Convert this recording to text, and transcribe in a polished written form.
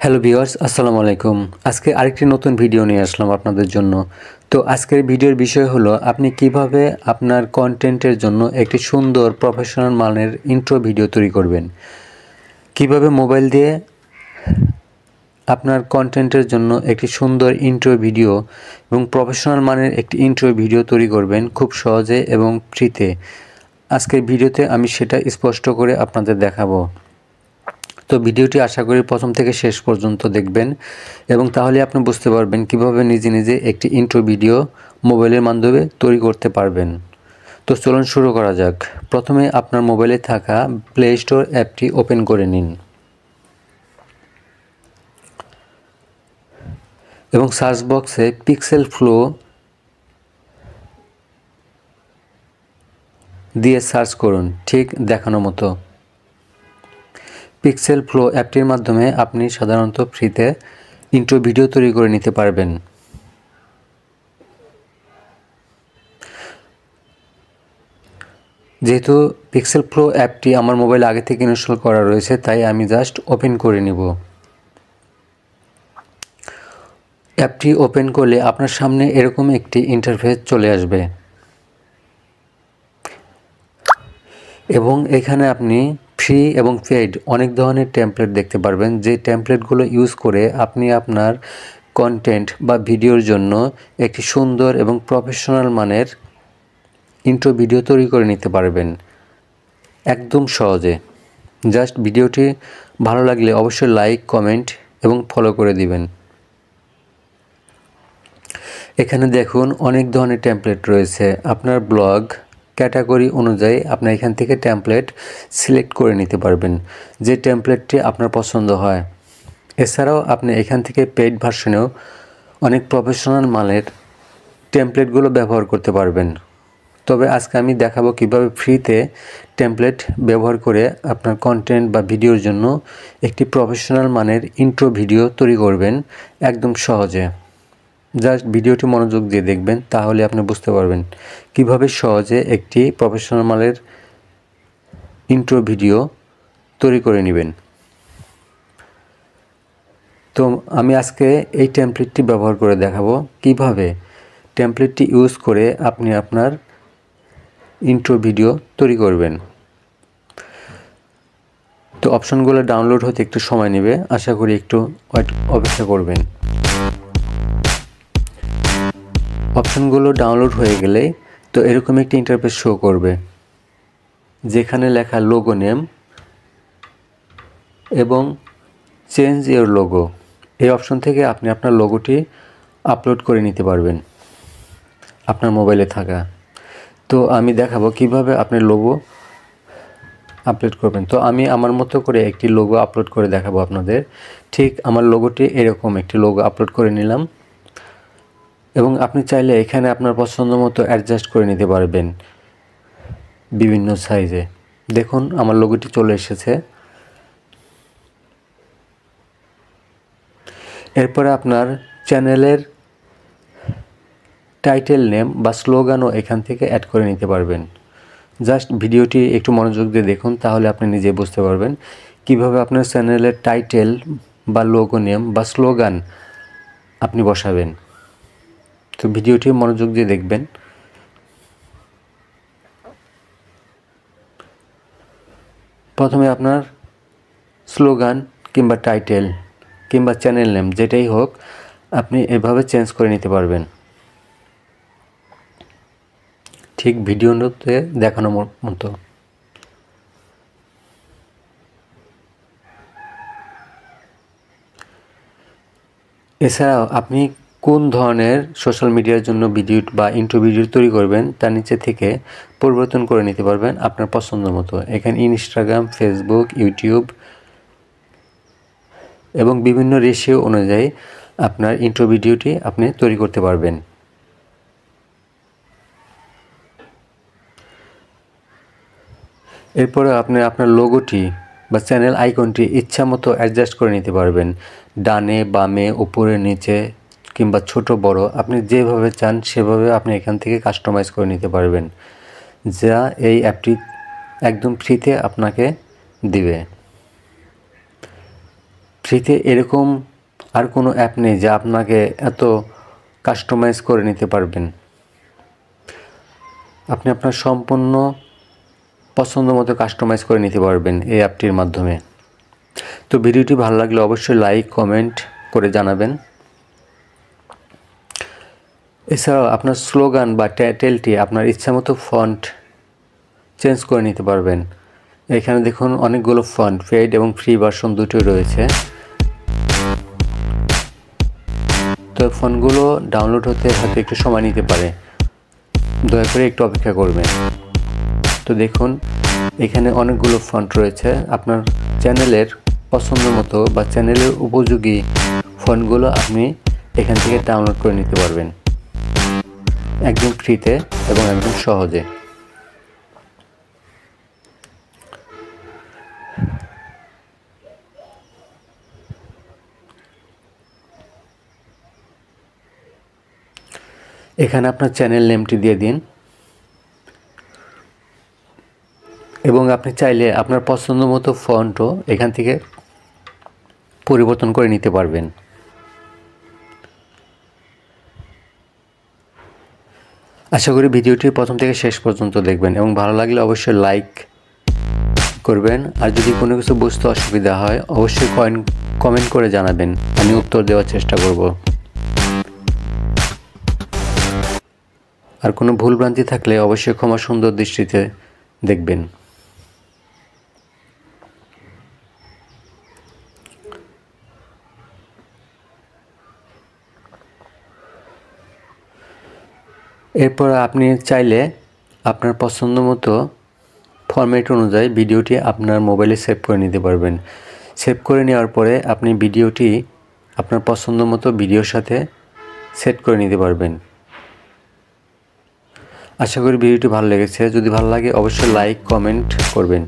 Hello viewers, আসসালামু আলাইকুম। আজকে আরেকটি নতুন ভিডিও নিয়ে আসলাম আপনাদের জন্য। তো আজকের ভিডিওর বিষয় হলো আপনি কিভাবে আপনার কন্টেন্টের জন্য একটি সুন্দর প্রফেশনাল মানের ইন্ট্রো ভিডিও তৈরি করবেন। কিভাবে মোবাইল দিয়ে আপনার কন্টেন্টের জন্য একটি সুন্দর ইন্ট্রো ভিডিও এবং প্রফেশনাল মানের একটি ইন্ট্রো ভিডিও তৈরি করবেন খুব সহজে এবং ফ্রিতে। আজকের ভিডিওতে আমি সেটা স্পষ্ট করে আপনাদের দেখাবো। তো ভিডিওটি আশা করি প্রথম থেকে শেষ পর্যন্ত দেখবেন এবং তাহলে আপনি বুঝতে পারবেন কিভাবে নিজে নিজে একটি ইন্ট্রো ভিডিও মোবাইলের মাধ্যমে তৈরি করতে পারবেন। তো চলুন শুরু করা যাক। প্রথমে আপনার মোবাইলে থাকা প্লে স্টোর অ্যাপটি ওপেন করে নিন এবং সার্চ বক্সে পিক্সেল ফ্লো দিয়ে সার্চ করুন, ঠিক দেখানো মতো। পিক্সেল ফ্লো অ্যাপটির মাধ্যমে আপনি সাধারণত ফ্রিতে ইন্ট্রো ভিডিও তৈরি করে নিতে পারবেন। যেহেতু পিক্সেল ফ্লো অ্যাপটি আমার মোবাইলে আগে থেকে ইনস্টল করা রয়েছে, তাই আমি জাস্ট ওপেন করে নিব। অ্যাপটি ওপেন করলে আপনার সামনে এরকম একটি ইন্টারফেস চলে আসবে এবং এখানে আপনি ফ্রি এবং পেইড অনেক ধরনের টেমপ্লেট দেখতে পারবেন, যে টেমপ্লেটগুলো ইউজ করে আপনি আপনার কন্টেন্ট বা ভিডিওর জন্য একটি সুন্দর এবং প্রফেশনাল মানের ইন্ট্রো ভিডিও তৈরি করে নিতে পারবেন একদম সহজে। জাস্ট ভিডিওটি ভালো লাগলে অবশ্যই লাইক, কমেন্ট এবং ফলো করে দিবেন। এখানে দেখুন অনেক ধরনের টেমপ্লেট রয়েছে। আপনার ব্লগ ক্যাটাগরি অনুযায়ী আপনি এখান থেকে টেমপ্লেট সিলেক্ট করে নিতে পারবেন, যে টেমপ্লেটটি আপনার পছন্দ হয়। এছাড়াও আপনি এখান থেকে পেইড ভার্সনেও অনেক প্রফেশনাল মানের টেমপ্লেটগুলো ব্যবহার করতে পারবেন। তবে আজকে আমি দেখাবো কিভাবে ফ্রিতে টেমপ্লেট ব্যবহার করে আপনার কন্টেন্ট বা ভিডিওর জন্য একটি প্রফেশনাল মানের ইন্ট্রো ভিডিও তৈরি করবেন একদম সহজে। জাস্ট ভিডিওটি মনোযোগ দিয়ে দেখবেন, তাহলে আপনি বুঝতে পারবেন কিভাবে সহজে একটি প্রফেশনাল মানের ইন্ট্রো ভিডিও তৈরি করে নেবেন। তো আমি আজকে এই টেমপ্লেটটি ব্যবহার করে দেখাবো কিভাবে টেমপ্লেটটি ইউজ করে আপনি আপনার ইন্ট্রো ভিডিও তৈরি করবেন। তো অপশনগুলো ডাউনলোড হতে একটু সময় নেবে, আশা করি একটু অপেক্ষা করবেন। অপশনগুলো ডাউনলোড হয়ে গেলে তো এরকম একটি ইন্টারফেস শো করবে, যেখানে লেখা লোগো নেম এবং চেঞ্জ ইওর লোগো। এই অপশন থেকে আপনি আপনার লোগোটি আপলোড করে নিতে পারবেন আপনার মোবাইলে থাকা। তো আমি দেখাবো কিভাবে আপনি লোগো আপলোড করবেন। তো আমি আমার মতো করে একটি লোগো আপলোড করে দেখাবো আপনাদের। ঠিক আমার লোগোটি এরকম একটি লোগো আপলোড করে নিলাম এবং আপনি চাইলে এখানে আপনার পছন্দ মতো অ্যাডজাস্ট করে নিতে পারবেন বিভিন্ন সাইজে। দেখুন আমার লোগোটি চলে এসেছে। এরপরে আপনার চ্যানেলের টাইটেল নেম বা স্লোগানও এখান থেকে অ্যাড করে নিতে পারবেন। জাস্ট ভিডিওটি একটু মনোযোগ দিয়ে দেখুন, তাহলে আপনি নিজে বুঝতে পারবেন কিভাবে আপনার চ্যানেলের টাইটেল বা লোগো নেম বা স্লোগান আপনি বসাবেন। তো ভিডিওটি মনোযোগ দিয়ে দেখবেন। প্রথমে আপনার স্লোগান কিংবা টাইটেল কিংবা চ্যানেল নেম যেটাই হোক, আপনি এভাবে চেঞ্জ করে নিতে পারবেন, ঠিক ভিডিওতে দেখানো মতো। এছাড়াও আপনি কোন ধরনের সোশ্যাল মিডিয়ার জন্য ভিডিও বা ইন্ট্রো ভিডিও তৈরি করবেন তার নিচে থেকে পরিবর্তন করে নিতে পারবেন আপনার পছন্দ মতো। এখানে ইনস্টাগ্রাম, ফেসবুক, ইউটিউব এবং বিভিন্ন রেশিও অনুযায়ী আপনার ইন্ট্রো ভিডিওটি আপনি তৈরি করতে পারবেন। এরপরে আপনি আপনার লোগোটি বা চ্যানেল আইকনটি ইচ্ছা মতো অ্যাডজাস্ট করে নিতে পারবেন, ডানে বামে উপরে নিচে কিংবা ছোট বড় আপনি যেভাবে চান সেভাবে আপনি এখান থেকে কাস্টমাইজ করে নিতে পারবেন, যা এই অ্যাপটি একদম ফ্রিতে আপনাকে দিবে। ফ্রিতে এরকম আর কোনো অ্যাপ নেই যা আপনাকে এত কাস্টমাইজ করে নিতে পারবেন। আপনি আপনার সম্পূর্ণ পছন্দ মতো কাস্টমাইজ করে নিতে পারবেন এই অ্যাপটির মাধ্যমে। তো ভিডিওটি ভালো লাগলে অবশ্যই লাইক কমেন্ট করে জানাবেন। এছাড়াও আপনার স্লোগান বা টাইটেলটি আপনার ইচ্ছামতো ফন্ট চেঞ্জ করে নিতে পারবেন। এখানে দেখুন অনেকগুলো ফন্ট, পেইড এবং ফ্রি ভার্সন দুটোই রয়েছে। তো ফন্টগুলো ডাউনলোড হতে হয়তো একটু সময় নিতে পারে, দয়া করে একটু অপেক্ষা করবেন। তো দেখুন এখানে অনেকগুলো ফন্ট রয়েছে। আপনার চ্যানেলের পছন্দ মতো বা চ্যানেলের উপযোগী ফন্টগুলো আপনি এখান থেকে ডাউনলোড করে নিতে পারবেন একদম ফ্রিতে এবং একদম সহজে। এখানে আপনার চ্যানেল নেমটি দিয়ে দিন এবং আপনি চাইলে আপনার পছন্দ মতো ফন্টও এখান থেকে পরিবর্তন করে নিতে পারবেন। আশা করি ভিডিওটি প্রথম থেকে শেষ পর্যন্ত দেখবেন এবং ভালো লাগলে অবশ্যই লাইক করবেন। আর যদি কোনো কিছু বুঝতে অসুবিধা হয় অবশ্যই কমেন্ট করে জানাবেন, আমি উত্তর দেওয়ার চেষ্টা করব। আর কোনো ভুলভ্রান্তি থাকলে অবশ্যই ক্ষমা সুন্দর দৃষ্টিতে দেখবেন। এরপর আপনি চাইলে আপনার পছন্দ মতো ফরম্যাট অনুযায়ী ভিডিওটি আপনার মোবাইলে সেভ করে নিতে পারবেন। সেভ করে নেওয়ার পরে আপনি ভিডিওটি আপনার পছন্দ মতো ভিডিওর সাথে সেট করে নিতে পারবেন। আশা করি ভিডিওটি ভালো লেগেছে। যদি ভালো লাগে অবশ্যই লাইক কমেন্ট করবেন।